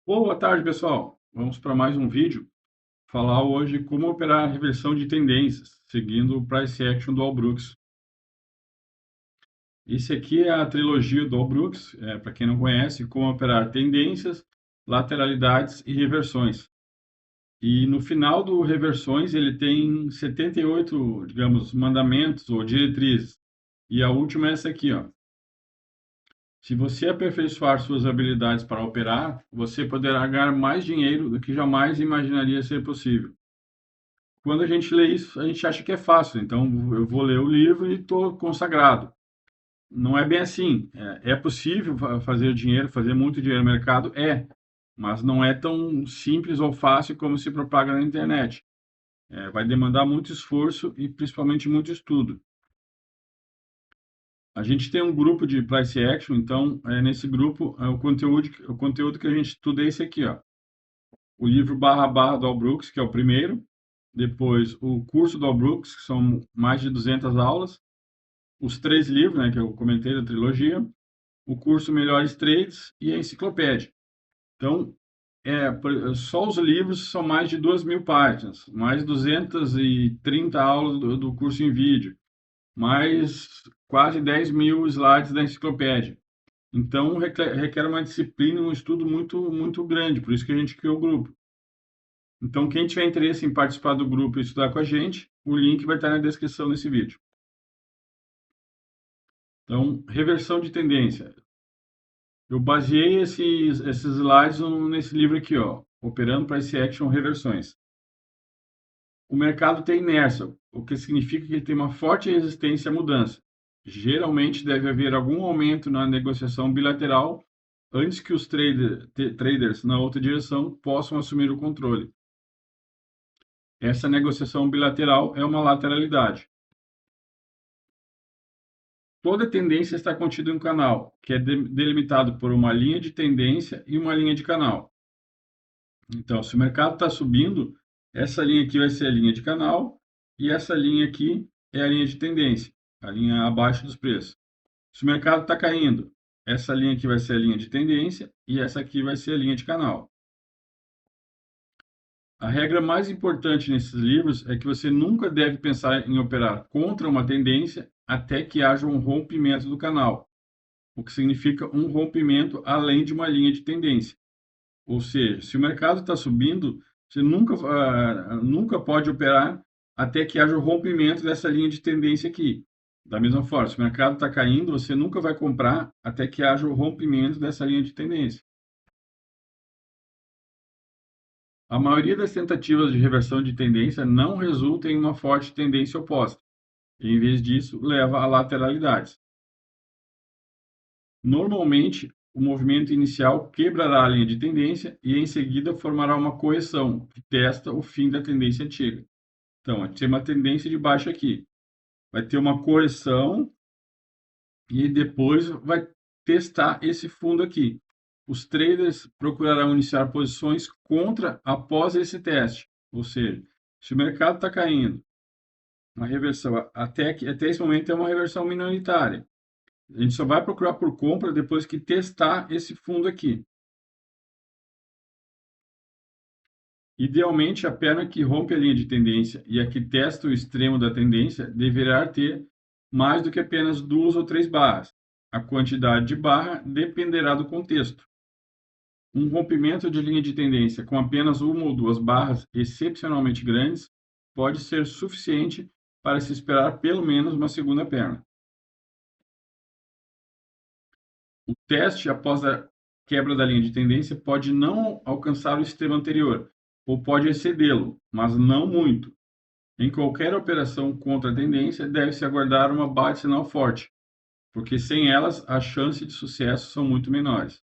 Boa tarde, pessoal. Vamos para mais um vídeo. Falar hoje como operar a reversão de tendências, seguindo o Price Action do Allbrooks. Esse aqui é a trilogia do Allbrooks, para quem não conhece, como operar tendências, lateralidades e reversões. E no final do reversões ele tem 78, digamos, mandamentos ou diretrizes. E a última é essa aqui, ó. Se você aperfeiçoar suas habilidades para operar, você poderá ganhar mais dinheiro do que jamais imaginaria ser possível. Quando a gente lê isso, a gente acha que é fácil, então eu vou ler o livro e estou consagrado. Não é bem assim. É possível fazer dinheiro, fazer muito dinheiro no mercado? É, mas não é tão simples ou fácil como se propaga na internet. Vai demandar muito esforço e principalmente muito estudo. A gente tem um grupo de price action, então nesse grupo o conteúdo que a gente estuda é esse aqui, ó. O livro barra barra do Allbrooks, que é o primeiro, depois o curso do Allbrooks, que são mais de 200 aulas, os três livros, né, que eu comentei da trilogia, o curso Melhores Trades e a enciclopédia. Então, só os livros são mais de 2.000 páginas, mais 230 aulas do curso em vídeo, mais quase 10.000 slides da enciclopédia. Então, requer uma disciplina, um estudo muito, muito grande, por isso que a gente criou o grupo. Então, quem tiver interesse em participar do grupo e estudar com a gente, o link vai estar na descrição desse vídeo. Então, reversão de tendência. Eu baseei esses slides nesse livro aqui, ó, Operando Price Action Reversões. O mercado tem inércia, o que significa que ele tem uma forte resistência à mudança. Geralmente deve haver algum aumento na negociação bilateral antes que os traders na outra direção possam assumir o controle. Essa negociação bilateral é uma lateralidade. Toda tendência está contida em um canal, que é delimitado por uma linha de tendência e uma linha de canal. Então, se o mercado está subindo, essa linha aqui vai ser a linha de canal e essa linha aqui é a linha de tendência, a linha abaixo dos preços. Se o mercado está caindo, essa linha aqui vai ser a linha de tendência e essa aqui vai ser a linha de canal. A regra mais importante nesses livros é que você nunca deve pensar em operar contra uma tendência até que haja um rompimento do canal, o que significa um rompimento além de uma linha de tendência. Ou seja, se o mercado está subindo, você nunca pode operar até que haja o rompimento dessa linha de tendência aqui. Da mesma forma, se o mercado está caindo, você nunca vai comprar até que haja o rompimento dessa linha de tendência. A maioria das tentativas de reversão de tendência não resulta em uma forte tendência oposta. Em vez disso, leva a lateralidades. Normalmente, o movimento inicial quebrará a linha de tendência e em seguida formará uma correção que testa o fim da tendência antiga. Então, tem uma tendência de baixa aqui. Vai ter uma correção e depois vai testar esse fundo aqui. Os traders procurarão iniciar posições contra após esse teste. Ou seja, se o mercado está caindo, uma reversão até esse momento é uma reversão minoritária. A gente só vai procurar por compra depois que testar esse fundo aqui. Idealmente, a perna que rompe a linha de tendência e a que testa o extremo da tendência deverá ter mais do que apenas duas ou três barras. A quantidade de barra dependerá do contexto. Um rompimento de linha de tendência com apenas uma ou duas barras excepcionalmente grandes pode ser suficiente para se esperar pelo menos uma segunda perna. O teste após a quebra da linha de tendência pode não alcançar o extremo anterior, ou pode excedê-lo, mas não muito. Em qualquer operação contra a tendência, deve-se aguardar uma barra de sinal forte, porque sem elas as chances de sucesso são muito menores.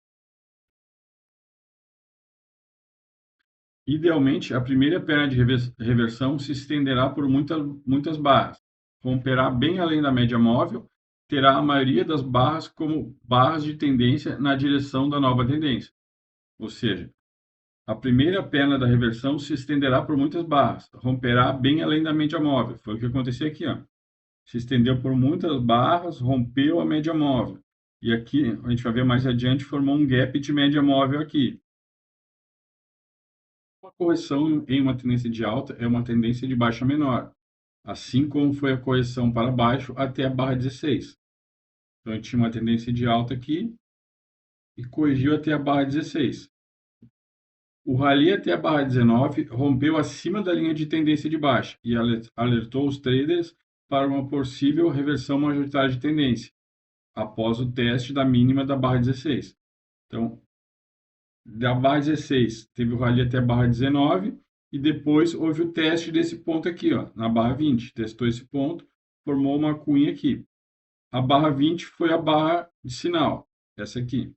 Idealmente, a primeira perna de reversão se estenderá por muitas barras, romperá bem além da média móvel, terá a maioria das barras como barras de tendência na direção da nova tendência. Ou seja, a primeira perna da reversão se estenderá por muitas barras, romperá bem além da média móvel. Foi o que aconteceu aqui, ó. Se estendeu por muitas barras, rompeu a média móvel. E aqui, a gente vai ver mais adiante, formou um gap de média móvel aqui. correção em uma tendência de alta é uma tendência de baixa menor, assim como foi a correção para baixo até a barra 16. Então, a gente tinha uma tendência de alta aqui e corrigiu até a barra 16. O rally até a barra 19 rompeu acima da linha de tendência de baixa e alertou os traders para uma possível reversão majoritária de tendência, após o teste da mínima da barra 16. Então, da barra 16, teve o rally até a barra 19 e depois houve o teste desse ponto aqui, ó, na barra 20. Testou esse ponto, formou uma cunha aqui. A barra 20 foi a barra de sinal, essa aqui.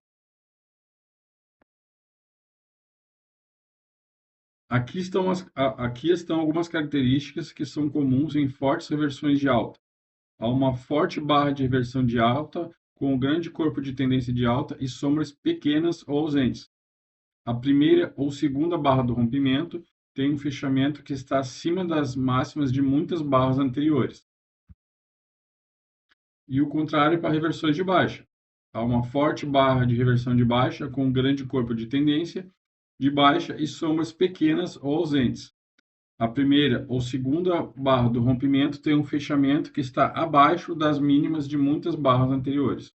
Aqui estão algumas características que são comuns em fortes reversões de alta. Há uma forte barra de reversão de alta com um grande corpo de tendência de alta e sombras pequenas ou ausentes. A primeira ou segunda barra do rompimento tem um fechamento que está acima das máximas de muitas barras anteriores. E o contrário para reversões de baixa. Há uma forte barra de reversão de baixa com um grande corpo de tendência de baixa e sombras pequenas ou ausentes. A primeira ou segunda barra do rompimento tem um fechamento que está abaixo das mínimas de muitas barras anteriores.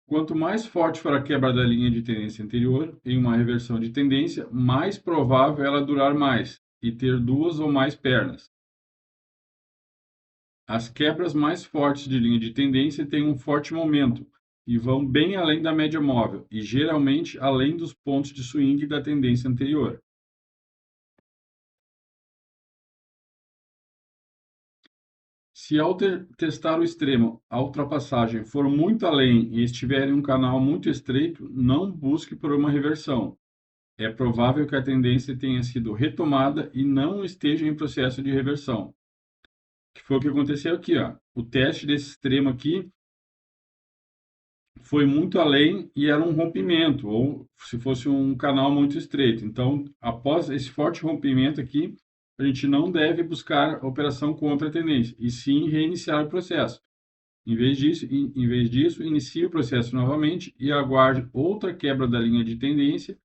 Quanto mais forte for a quebra da linha de tendência anterior em uma reversão de tendência, mais provável ela durar mais e ter duas ou mais pernas. As quebras mais fortes de linha de tendência têm um forte momento e vão bem além da média móvel e geralmente além dos pontos de swing da tendência anterior. Se ao testar o extremo, a ultrapassagem for muito além e estiver em um canal muito estreito, não busque por uma reversão. É provável que a tendência tenha sido retomada e não esteja em processo de reversão. Que foi o que aconteceu aqui, ó. O teste desse extremo aqui foi muito além e era um rompimento, ou se fosse um canal muito estreito. Então, após esse forte rompimento aqui, a gente não deve buscar operação contra a tendência, e sim reiniciar o processo. Em vez disso, inicie o processo novamente e aguarde outra quebra da linha de tendência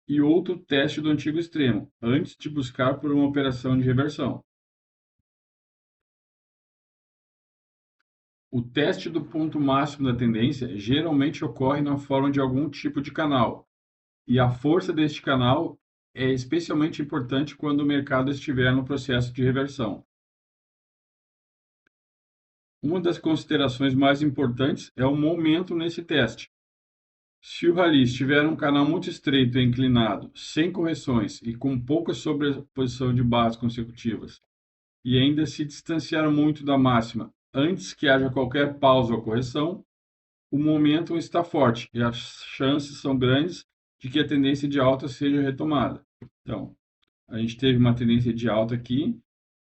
e outro teste do antigo extremo, antes de buscar por uma operação de reversão. O teste do ponto máximo da tendência geralmente ocorre na forma de algum tipo de canal, e a força deste canal é especialmente importante quando o mercado estiver no processo de reversão. Uma das considerações mais importantes é o momento nesse teste. Se o rally estiver um canal muito estreito e inclinado, sem correções e com pouca sobreposição de barras consecutivas, e ainda se distanciar muito da máxima antes que haja qualquer pausa ou correção, o momentum está forte e as chances são grandes de que a tendência de alta seja retomada. Então, a gente teve uma tendência de alta aqui,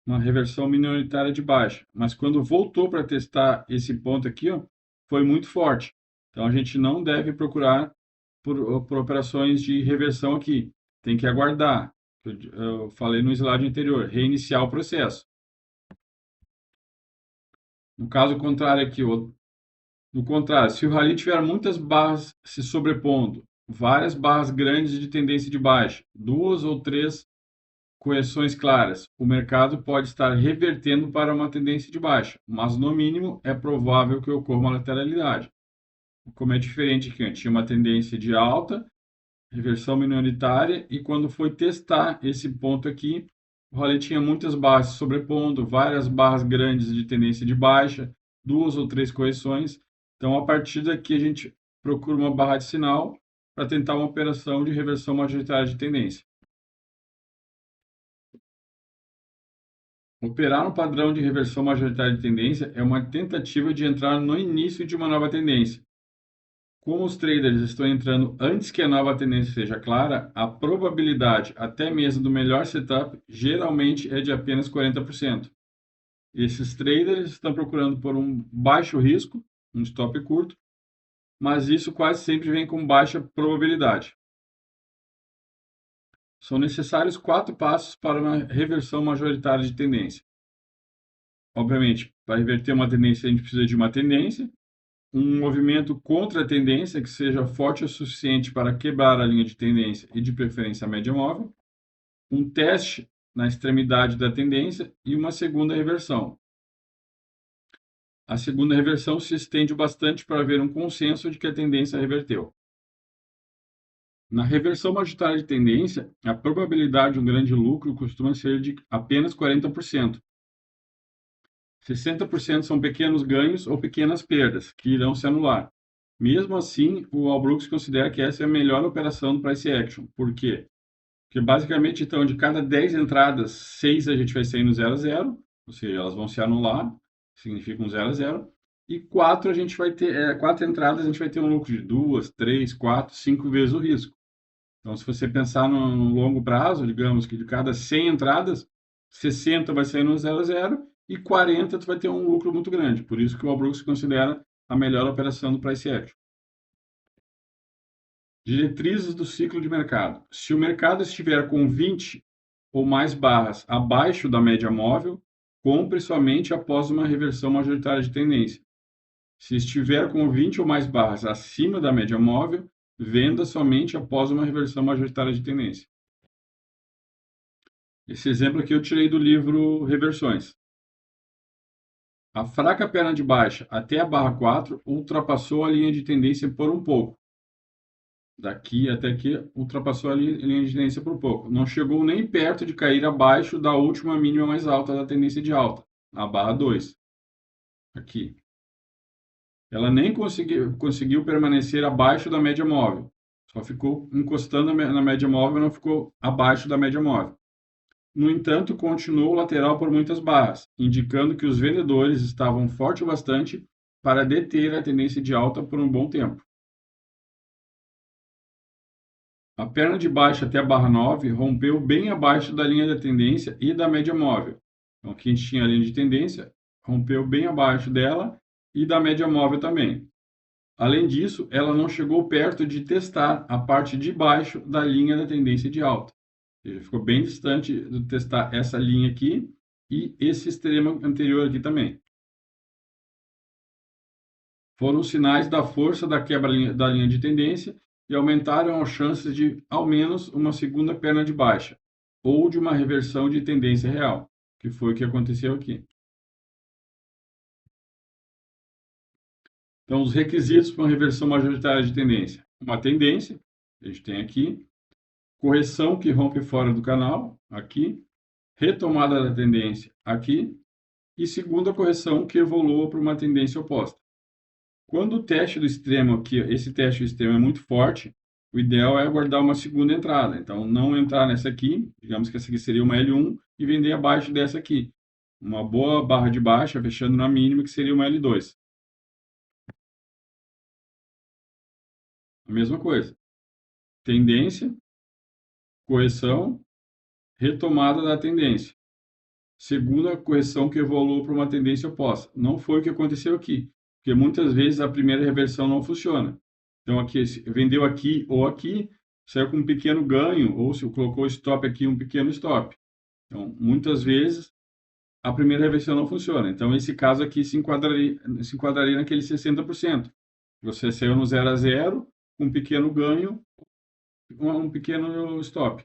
uma reversão minoritária de baixa, mas quando voltou para testar esse ponto aqui, ó, foi muito forte. Então, a gente não deve procurar por operações de reversão aqui. Tem que aguardar. Eu falei no slide anterior, reiniciar o processo. No caso contrário aqui, no contrário, se o rally tiver muitas barras se sobrepondo, várias barras grandes de tendência de baixa, duas ou três correções claras, o mercado pode estar revertendo para uma tendência de baixa, mas no mínimo é provável que ocorra uma lateralidade. Como é diferente aqui, tinha uma tendência de alta, reversão minoritária, e quando foi testar esse ponto aqui, o rally tinha muitas barras se sobrepondo, várias barras grandes de tendência de baixa, duas ou três correções. Então, a partir daqui, a gente procura uma barra de sinal para tentar uma operação de reversão majoritária de tendência. Operar um padrão de reversão majoritária de tendência é uma tentativa de entrar no início de uma nova tendência. Como os traders estão entrando antes que a nova tendência seja clara, a probabilidade, até mesmo do melhor setup, geralmente é de apenas 40%. Esses traders estão procurando por um baixo risco, um stop curto, mas isso quase sempre vem com baixa probabilidade. São necessários 4 passos para uma reversão majoritária de tendência. Obviamente, para reverter uma tendência, a gente precisa de uma tendência. um movimento contra a tendência que seja forte o suficiente para quebrar a linha de tendência e de preferência a média móvel, um teste na extremidade da tendência e uma segunda reversão. A segunda reversão se estende bastante para haver um consenso de que a tendência reverteu. Na reversão majoritária de tendência, a probabilidade de um grande lucro costuma ser de apenas 40%. 60% são pequenos ganhos ou pequenas perdas, que irão se anular. Mesmo assim, o All Brooks considera que essa é a melhor operação do Price Action. Por quê? Porque basicamente, então, de cada 10 entradas, 6 a gente vai sair no 0 a 0, ou seja, elas vão se anular, significa um 0 a 0, e 4 a gente vai ter, 4 entradas a gente vai ter um lucro de 2, 3, 4, 5 vezes o risco. Então, se você pensar no longo prazo, digamos que de cada 100 entradas, 60 vai sair no 0 a 0 e 40 tu vai ter um lucro muito grande. Por isso que o All Brooks considera a melhor operação do Price Action. Diretrizes do ciclo de mercado. Se o mercado estiver com 20 ou mais barras abaixo da média móvel, compre somente após uma reversão majoritária de tendência. Se estiver com 20 ou mais barras acima da média móvel, venda somente após uma reversão majoritária de tendência. Esse exemplo aqui eu tirei do livro Reversões. A fraca perna de baixa até a barra 4 ultrapassou a linha de tendência por um pouco. Daqui até aqui ultrapassou a linha de tendência por pouco. Não chegou nem perto de cair abaixo da última mínima mais alta da tendência de alta, a barra 2. Aqui. Ela nem conseguiu permanecer abaixo da média móvel. Só ficou encostando na média móvel, não ficou abaixo da média móvel. No entanto, continuou lateral por muitas barras, indicando que os vendedores estavam forte o bastante para deter a tendência de alta por um bom tempo. A perna de baixo até a barra 9 rompeu bem abaixo da linha da tendência e da média móvel. Então, aqui a gente tinha a linha de tendência, rompeu bem abaixo dela e da média móvel também. Além disso, ela não chegou perto de testar a parte de baixo da linha da tendência de alta. Ele ficou bem distante de testar essa linha aqui e esse extremo anterior aqui também. Foram sinais da força da quebra da linha de tendência e aumentaram as chances de, ao menos, uma segunda perna de baixa ou de uma reversão de tendência real, que foi o que aconteceu aqui. Então, os requisitos para uma reversão majoritária de tendência. Uma tendência, a gente tem aqui, correção que rompe fora do canal, aqui, retomada da tendência, aqui, e segunda correção que evolua para uma tendência oposta. Quando o teste do extremo aqui, esse teste do extremo é muito forte, o ideal é aguardar uma segunda entrada. Então, não entrar nessa aqui, digamos que essa aqui seria uma L1, e vender abaixo dessa aqui. Uma boa barra de baixa, fechando na mínima, que seria uma L2. A mesma coisa. Tendência, correção, retomada da tendência. Segunda correção que evoluiu para uma tendência oposta. Não foi o que aconteceu aqui, porque muitas vezes a primeira reversão não funciona. Então, aqui, vendeu aqui ou aqui, saiu com um pequeno ganho, ou se colocou stop aqui, um pequeno stop. Então, muitas vezes, a primeira reversão não funciona. Então, esse caso aqui se enquadraria naquele 60%. Você saiu no 0 a 0, com um pequeno ganho, um pequeno stop.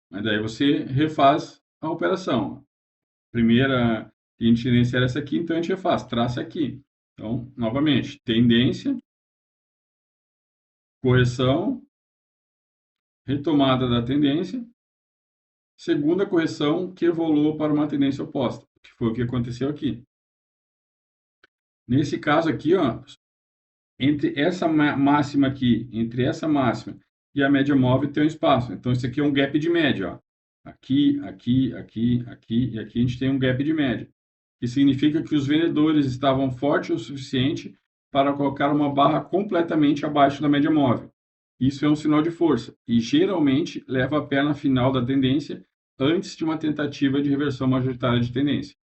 Mas daí você refaz a operação. Primeira tendência era essa aqui, então a gente refaz, traça aqui. Então, novamente, tendência, correção, retomada da tendência, segunda correção que evoluiu para uma tendência oposta, que foi o que aconteceu aqui. Nesse caso aqui, ó, entre essa máxima aqui, entre essa máxima e a média móvel tem um espaço. Então, isso aqui é um gap de média, ó. Aqui, aqui, aqui, aqui e aqui a gente tem um gap de média, que significa que os vendedores estavam fortes o suficiente para colocar uma barra completamente abaixo da média móvel. Isso é um sinal de força e geralmente leva a perna final da tendência antes de uma tentativa de reversão majoritária de tendência.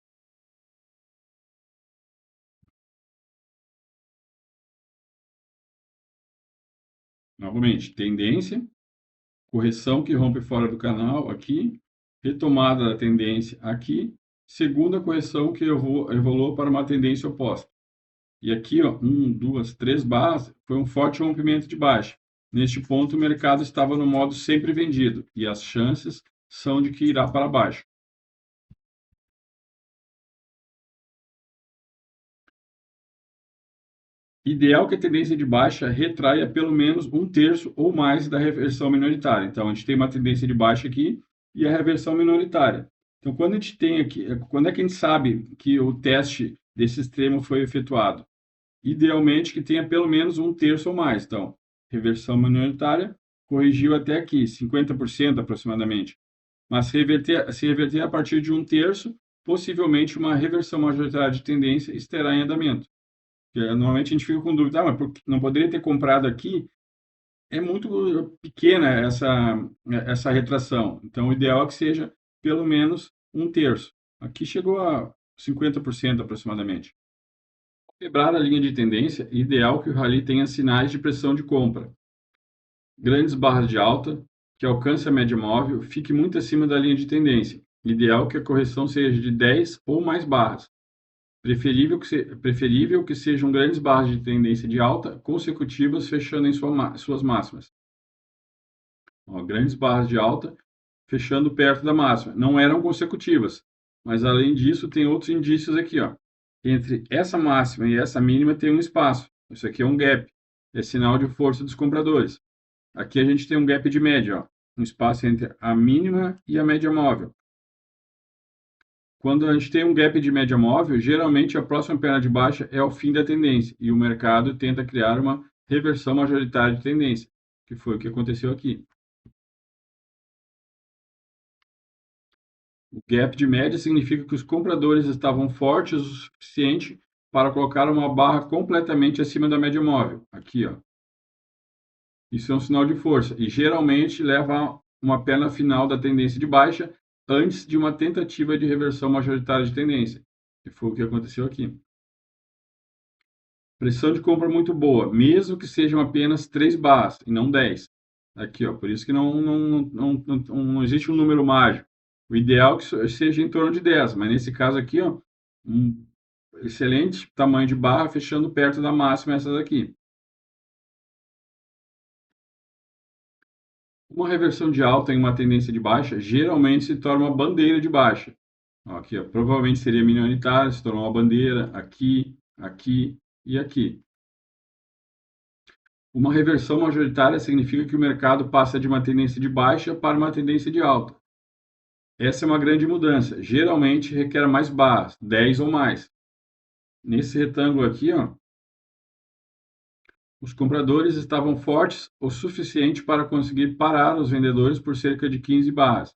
Novamente, tendência, correção que rompe fora do canal aqui, retomada da tendência aqui, segunda correção que evoluiu para uma tendência oposta. E aqui, ó, 1, 2, 3 barras, foi um forte rompimento de baixa. Neste ponto, o mercado estava no modo sempre vendido, e as chances são de que irá para baixo. Ideal que a tendência de baixa retraia pelo menos um terço ou mais da reversão minoritária. Então, a gente tem uma tendência de baixa aqui e a reversão minoritária. Então, quando a gente tem aqui, quando é que a gente sabe que o teste desse extremo foi efetuado? Idealmente que tenha pelo menos um terço ou mais. Então, reversão minoritária corrigiu até aqui, 50% aproximadamente. Mas se reverter a partir de um terço, possivelmente uma reversão majoritária de tendência estará em andamento. Normalmente a gente fica com dúvida, mas não poderia ter comprado aqui? É muito pequena essa retração. Então, o ideal é que seja pelo menos um terço. Aqui chegou a 50% aproximadamente. Quebrar a linha de tendência, ideal que o rally tenha sinais de pressão de compra. Grandes barras de alta, que alcance a média móvel, fique muito acima da linha de tendência. Ideal que a correção seja de 10 ou mais barras. Preferível que sejam grandes barras de tendência de alta consecutivas fechando em suas máximas. Ó, grandes barras de alta fechando perto da máxima. Não eram consecutivas, mas além disso tem outros indícios aqui. Ó. Entre essa máxima e essa mínima tem um espaço. Isso aqui é um gap. É sinal de força dos compradores. Aqui a gente tem um gap de média. Ó. Um espaço entre a mínima e a média móvel. Quando a gente tem um gap de média móvel, geralmente a próxima perna de baixa é o fim da tendência e o mercado tenta criar uma reversão majoritária de tendência, que foi o que aconteceu aqui. O gap de média significa que os compradores estavam fortes o suficiente para colocar uma barra completamente acima da média móvel. Aqui, ó. Isso é um sinal de força e geralmente leva a uma perna final da tendência de baixa antes de uma tentativa de reversão majoritária de tendência, que foi o que aconteceu aqui. Pressão de compra muito boa, mesmo que sejam apenas 3 barras e não 10. Aqui, ó, por isso que não existe um número mágico. O ideal é que seja em torno de 10, mas nesse caso aqui, ó, um excelente tamanho de barra fechando perto da máxima essas aqui. Uma reversão de alta em uma tendência de baixa geralmente se torna uma bandeira de baixa. Aqui, ó, provavelmente seria minoritária, se tornou uma bandeira aqui, aqui e aqui. Uma reversão majoritária significa que o mercado passa de uma tendência de baixa para uma tendência de alta. Essa é uma grande mudança. Geralmente requer mais barras, 10 ou mais. Nesse retângulo aqui, ó, os compradores estavam fortes o suficiente para conseguir parar os vendedores por cerca de 15 barras.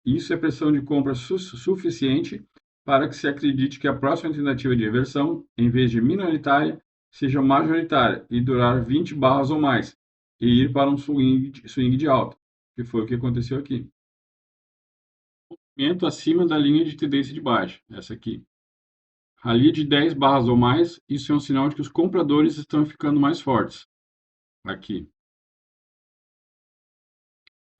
Isso é pressão de compra suficiente para que se acredite que a próxima tentativa de reversão, em vez de minoritária, seja majoritária e durar 20 barras ou mais, e ir para um swing de alta, que foi o que aconteceu aqui. Movimento acima da linha de tendência de baixa, essa aqui. Rally de 10 barras ou mais, isso é um sinal de que os compradores estão ficando mais fortes. Aqui.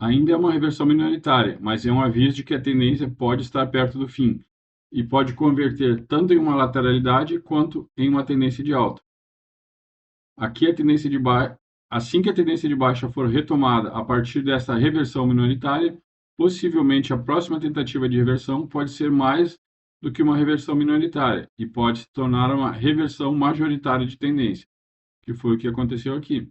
Ainda é uma reversão minoritária, mas é um aviso de que a tendência pode estar perto do fim e pode converter tanto em uma lateralidade quanto em uma tendência de alta. Aqui a tendência de baixa, assim que a tendência de baixa for retomada a partir dessa reversão minoritária, possivelmente a próxima tentativa de reversão pode ser mais do que uma reversão minoritária e pode se tornar uma reversão majoritária de tendência, que foi o que aconteceu aqui.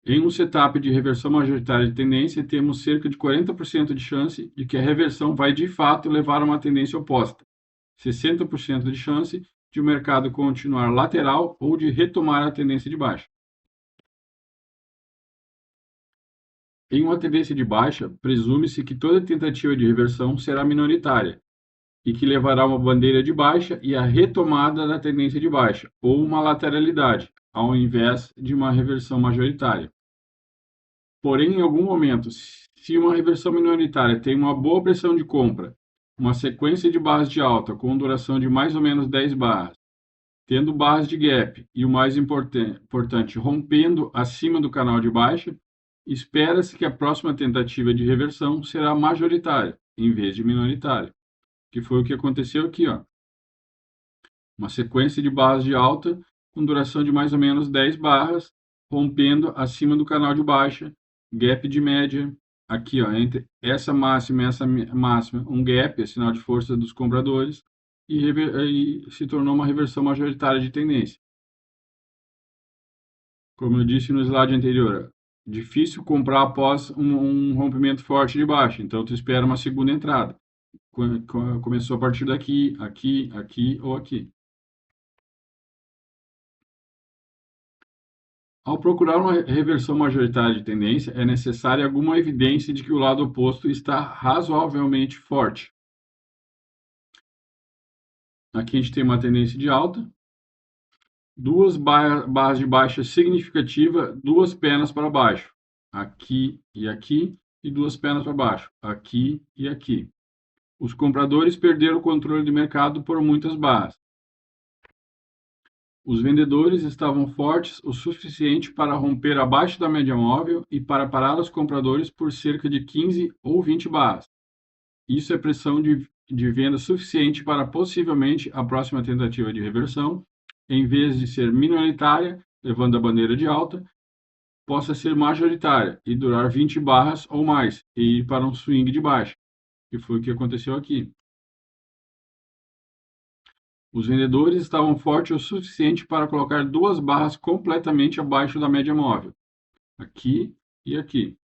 Em um setup de reversão majoritária de tendência, temos cerca de 40% de chance de que a reversão vai de fato levar a uma tendência oposta, 60% de chance de o mercado continuar lateral ou de retomar a tendência de baixa. Em uma tendência de baixa, presume-se que toda tentativa de reversão será minoritária e que levará a uma bandeira de baixa e a retomada da tendência de baixa, ou uma lateralidade, ao invés de uma reversão majoritária. Porém, em algum momento, se uma reversão minoritária tem uma boa pressão de compra, uma sequência de barras de alta com duração de mais ou menos 10 barras, tendo barras de gap e o mais importante, rompendo acima do canal de baixa, espera-se que a próxima tentativa de reversão será majoritária, em vez de minoritária, que foi o que aconteceu aqui, ó. uma sequência de barras de alta com duração de mais ou menos 10 barras, rompendo acima do canal de baixa, gap de média, aqui ó, entre essa máxima e essa máxima, um gap, é sinal de força dos compradores, e se tornou uma reversão majoritária de tendência. Como eu disse no slide anterior, difícil comprar após um rompimento forte de baixa, então tu espera uma segunda entrada. Começou a partir daqui, aqui, aqui ou aqui. Ao procurar uma reversão majoritária de tendência, é necessária alguma evidência de que o lado oposto está razoavelmente forte. Aqui a gente tem uma tendência de alta, duas barras de baixa significativa, duas pernas para baixo, aqui, e duas pernas para baixo, aqui e aqui. Os compradores perderam o controle do mercado por muitas barras. Os vendedores estavam fortes o suficiente para romper abaixo da média móvel e para parar os compradores por cerca de 15 ou 20 barras. Isso é pressão de venda suficiente para possivelmente a próxima tentativa de reversão, em vez de ser minoritária, levando a bandeira de alta, possa ser majoritária e durar 20 barras ou mais e ir para um swing de baixa, que foi o que aconteceu aqui. Os vendedores estavam fortes o suficiente para colocar duas barras completamente abaixo da média móvel, aqui e aqui.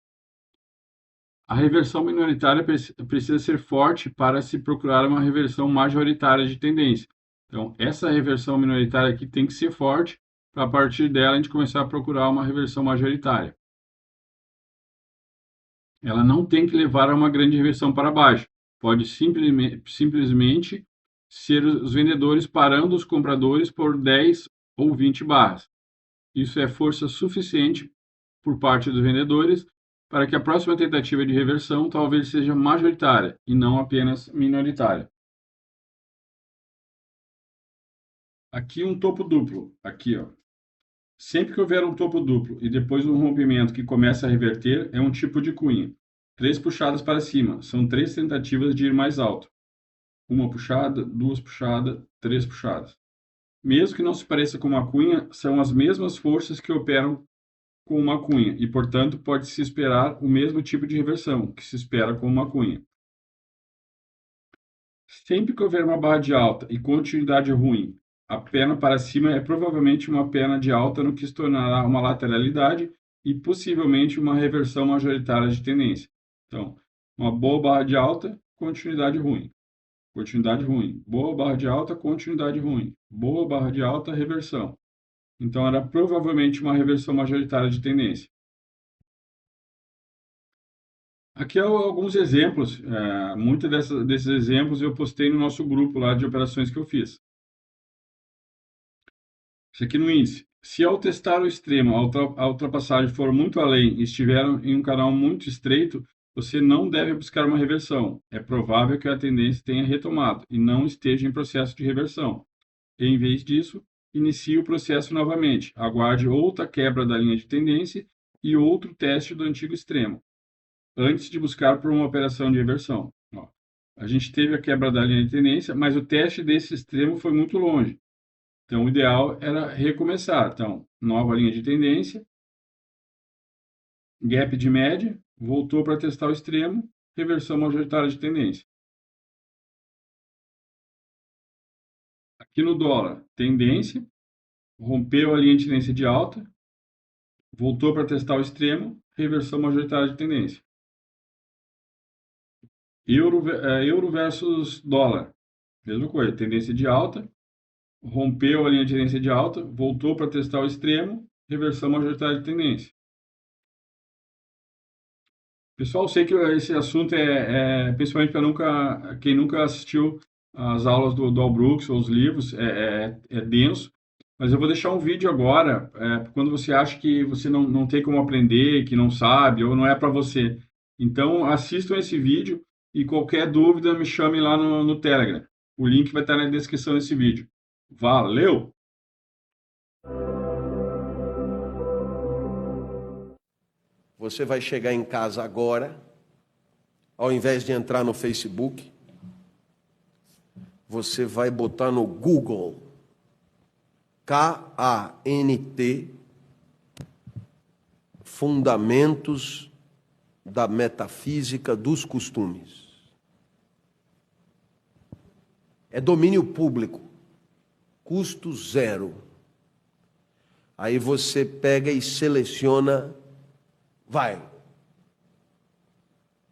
A reversão minoritária precisa ser forte para se procurar uma reversão majoritária de tendência. Então, essa reversão minoritária aqui tem que ser forte para, a partir dela, a gente começar a procurar uma reversão majoritária. Ela não tem que levar a uma grande reversão para baixo. Pode simplesmente ser os vendedores parando os compradores por 10 ou 20 barras. Isso é força suficiente por parte dos vendedores para que a próxima tentativa de reversão talvez seja majoritária e não apenas minoritária. Aqui um topo duplo, aqui ó. Sempre que houver um topo duplo e depois um rompimento que começa a reverter, é um tipo de cunha. 3 puxadas para cima, são 3 tentativas de ir mais alto. Uma puxada, duas puxadas, 3 puxadas. Mesmo que não se pareça com uma cunha, são as mesmas forças que operam com uma cunha e, portanto, pode-se esperar o mesmo tipo de reversão que se espera com uma cunha. Sempre que houver uma barra de alta e continuidade ruim, a perna para cima é provavelmente uma perna de alta no que se tornará uma lateralidade e possivelmente uma reversão majoritária de tendência. Então, uma boa barra de alta, continuidade ruim. Continuidade ruim. Boa barra de alta, continuidade ruim. Boa barra de alta, reversão. Então, era provavelmente uma reversão majoritária de tendência. Aqui alguns exemplos. Muitos desses exemplos eu postei no nosso grupo lá de operações que eu fiz. Isso aqui no índice. Se ao testar o extremo, a ultrapassagem for muito além e estiver em um canal muito estreito, você não deve buscar uma reversão. É provável que a tendência tenha retomado e não esteja em processo de reversão. Em vez disso, inicie o processo novamente. Aguarde outra quebra da linha de tendência e outro teste do antigo extremo, antes de buscar por uma operação de reversão. Ó, a gente teve a quebra da linha de tendência, mas o teste desse extremo foi muito longe. Então, o ideal era recomeçar. Então, nova linha de tendência, gap de média, voltou para testar o extremo, reversão majoritária de tendência. Aqui no dólar, tendência, rompeu a linha de tendência de alta, voltou para testar o extremo, reversão majoritária de tendência. Euro versus dólar, mesma coisa, tendência de alta, rompeu a linha de tendência de alta, voltou para testar o extremo, reversão majoritária de tendência. Pessoal, sei que esse assunto principalmente para quem nunca assistiu as aulas do Al Brooks ou os livros, é denso, mas eu vou deixar um vídeo agora, quando você acha que você não tem como aprender, que não sabe ou não é para você. Então, assistam esse vídeo e qualquer dúvida me chame lá no Telegram. O link vai estar na descrição desse vídeo. Valeu! Você vai chegar em casa agora, ao invés de entrar no Facebook, você vai botar no Google K-A-N-T, Fundamentos da Metafísica dos Costumes. É domínio público, custo zero. Aí você pega e seleciona,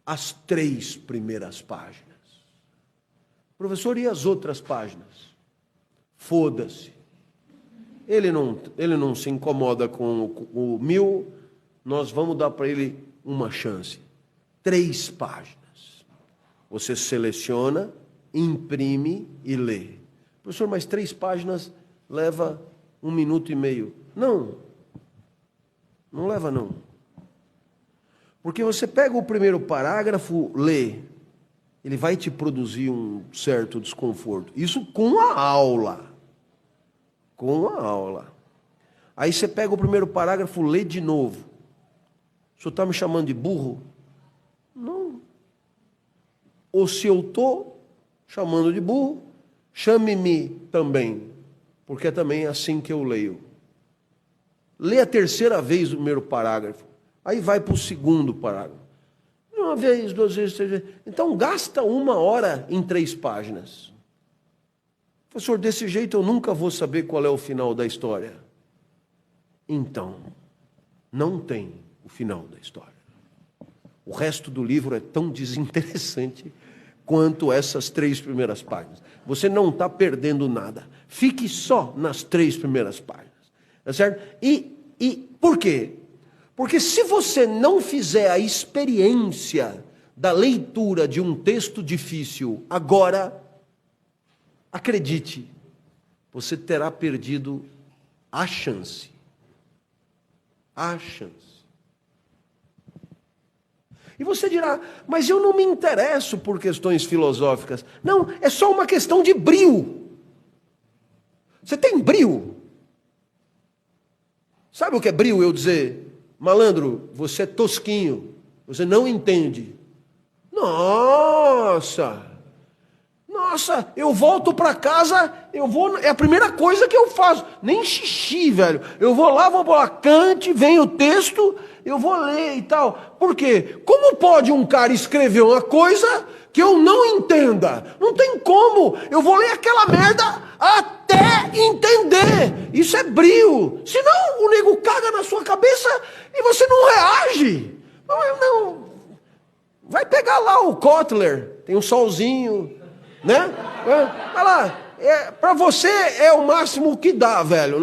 as 3 primeiras páginas. Professor, e as outras páginas? Foda-se. Ele não se incomoda com o 1000, nós vamos dar para ele uma chance. 3 páginas. Você seleciona, imprime e lê. Professor, mas 3 páginas leva 1 minuto e meio. Não leva não. Porque você pega o primeiro parágrafo, lê, ele vai te produzir um certo desconforto. Isso com a aula. Com a aula. Aí você pega o primeiro parágrafo, lê de novo. O senhor está me chamando de burro? Não. Ou se eu estou chamando de burro, chame-me também. Porque é também assim que eu leio. Lê a 3ª vez o primeiro parágrafo. Aí vai para o 2º parágrafo. 1 vez, 2 vezes, 3 vezes. Então gasta 1 hora em 3 páginas. Professor, desse jeito eu nunca vou saber qual é o final da história. Então, não tem o final da história. O resto do livro é tão desinteressante quanto essas 3 primeiras páginas. Você não está perdendo nada. Fique só nas 3 primeiras páginas. Tá certo? E por quê? Porque se você não fizer a experiência da leitura de um texto difícil agora, acredite, você terá perdido a chance. A chance. E você dirá, mas eu não me interesso por questões filosóficas. Não, é só uma questão de brio. Você tem brio? Sabe o que é brio? Eu dizer, malandro, você é tosquinho, você não entende. Nossa, eu volto para casa, é a primeira coisa que eu faço, nem xixi, velho. Eu vou lá, vou para Kant, vem o texto, eu vou ler e tal. Por quê? Como pode um cara escrever uma coisa que eu não entenda? Não tem como. Eu vou ler aquela merda até entender. Isso é brio. Senão o nego caga na sua cabeça e você não reage. Não. Vai pegar lá o Kotler, tem um solzinho, né? Vai lá. Para você é o máximo que dá, velho.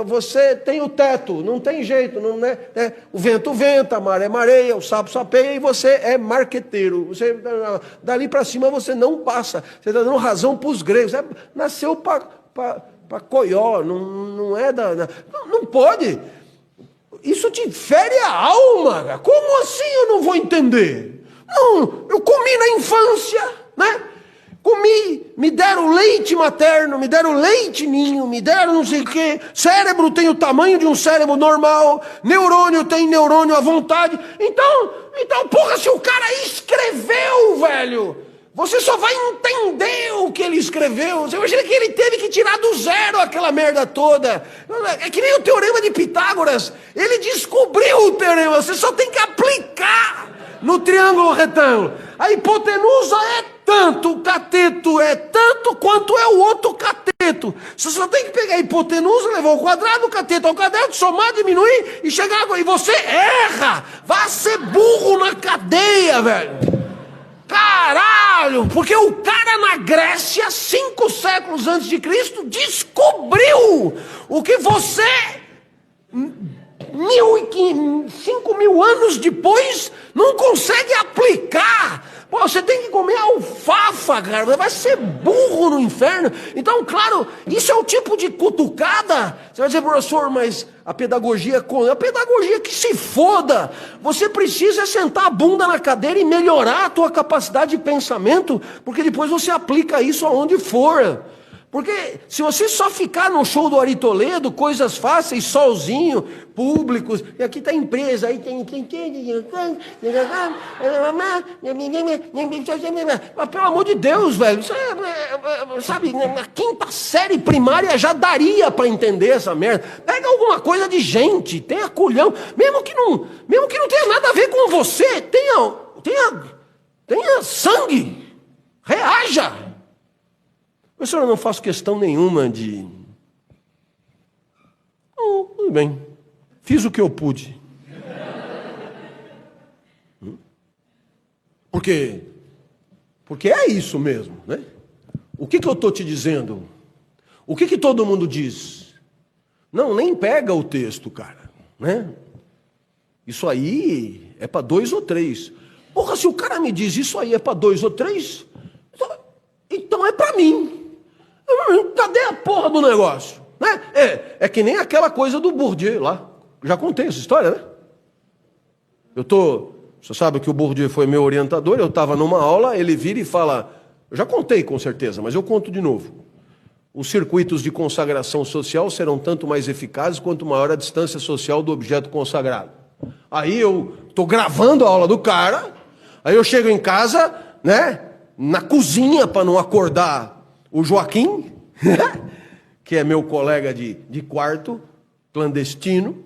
Você tem o teto, não tem jeito. Não, né? O vento venta, a maré mareia, o sapo sapeia e você é marqueteiro. Você, dali para cima você não passa. Você está dando razão para os gregos. Você nasceu para coió, não é não pode. Isso te fere a alma. Como assim eu não vou entender? Não, eu comi na infância, né? Comi, me deram leite materno, me deram leite ninho, me deram não sei o quê. Cérebro tem o tamanho de um cérebro normal, neurônio tem neurônio à vontade. Então, porra, se o cara escreveu, velho, você só vai entender o que ele escreveu. Você imagina que ele teve que tirar do zero aquela merda toda. É que nem o teorema de Pitágoras. Ele descobriu o teorema, você só tem que aplicar no triângulo retângulo. A hipotenusa é tanto, o cateto é tanto quanto é o outro cateto. Você só tem que pegar a hipotenusa, levar o quadrado, o cateto ao quadrado, somar, diminuir e chegar agora. E você erra! Vai ser burro na cadeia, velho! Caralho! Porque o cara na Grécia, 5 séculos antes de Cristo, descobriu o que você... 5.000 anos depois, não consegue aplicar. Pô, você tem que comer alfafa, cara. Vai ser burro no inferno. Então, claro, isso é o tipo de cutucada. Você vai dizer, professor, mas a pedagogia que se foda. Você precisa sentar a bunda na cadeira e melhorar a tua capacidade de pensamento, porque depois você aplica isso aonde for. Porque se você só ficar no show do Ari Toledo, coisas fáceis, sozinho, públicos, e aqui tá a empresa, aí tem... Mas, pelo amor de Deus, velho, isso sabe, na quinta série primária já daria para entender essa merda. Pega alguma coisa de gente, tenha culhão, mesmo que não tenha nada a ver com você, tenha sangue, reaja. Professor, eu não faço questão nenhuma de... Tudo bem. Fiz o que eu pude. Porque é isso mesmo, né? O que eu estou te dizendo? O que todo mundo diz? Não, nem pega o texto, cara, né? Isso aí é para 2 ou 3. Porra, se o cara me diz isso aí é para 2 ou 3, então é para mim. Cadê a porra do negócio? Né? É que nem aquela coisa do Bourdieu lá. Já contei essa história, né? Você sabe que o Bourdieu foi meu orientador, eu estava numa aula, ele vira e fala, eu já contei com certeza, mas eu conto de novo. Os circuitos de consagração social serão tanto mais eficazes quanto maior a distância social do objeto consagrado. Aí eu estou gravando a aula do cara, aí eu chego em casa, né? Na cozinha para não acordar o Joaquim, que é meu colega de quarto, clandestino,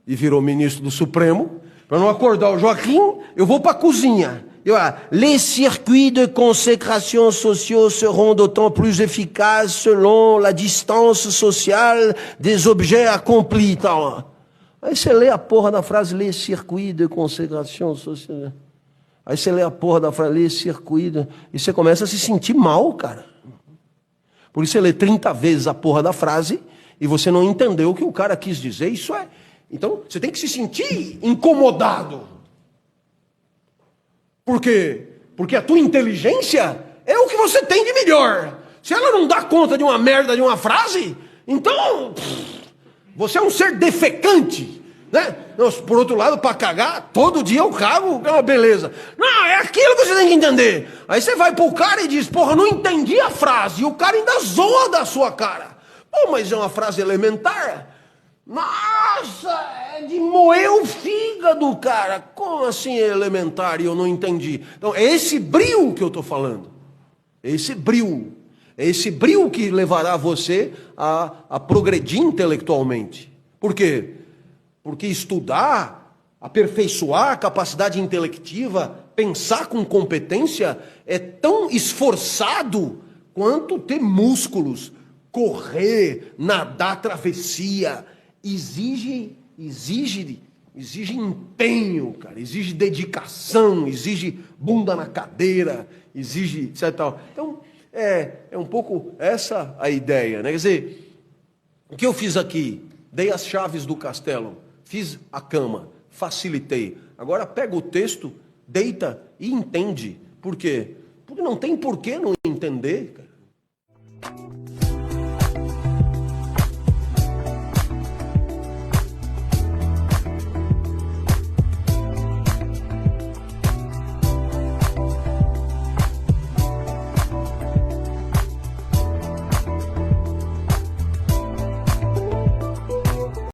e virou ministro do Supremo. Para não acordar o Joaquim, eu vou para a cozinha. Les circuits de consécration sociaux seront d'autant plus efficaces selon la distance sociale des objets accomplis. Aí você lê a porra da frase, les circuits de consécration sociale. Aí você lê a porra da frase, les circuits, e você começa a se sentir mal, cara. Por isso você lê 30 vezes a porra da frase e você não entendeu o que o cara quis dizer. Isso é... Então, você tem que se sentir incomodado. Por quê? Porque a tua inteligência é o que você tem de melhor. Se ela não dá conta de uma merda de uma frase, então... você é um ser defecante, né? Por outro lado, para cagar, todo dia eu cago, é uma beleza. Não, é aquilo que você tem que entender. Aí você vai pro cara e diz, porra, não entendi a frase. E o cara ainda zoa da sua cara. Pô, mas é uma frase elementar. Nossa, é de moer o fígado, cara. Como assim é elementar e eu não entendi? Então, é esse brio que eu tô falando. É esse brio. É esse brio que levará você a progredir intelectualmente. Por quê? Porque estudar, aperfeiçoar a capacidade intelectiva, pensar com competência, é tão esforçado quanto ter músculos, correr, nadar travessia. Exige empenho, cara, exige dedicação, exige bunda na cadeira, exige etc. Então, é um pouco essa a ideia, né? Quer dizer, o que eu fiz aqui? Dei as chaves do castelo, fiz a cama, facilitei. Agora pega o texto, deita e entende. Por quê? Porque não tem por que não entender, cara.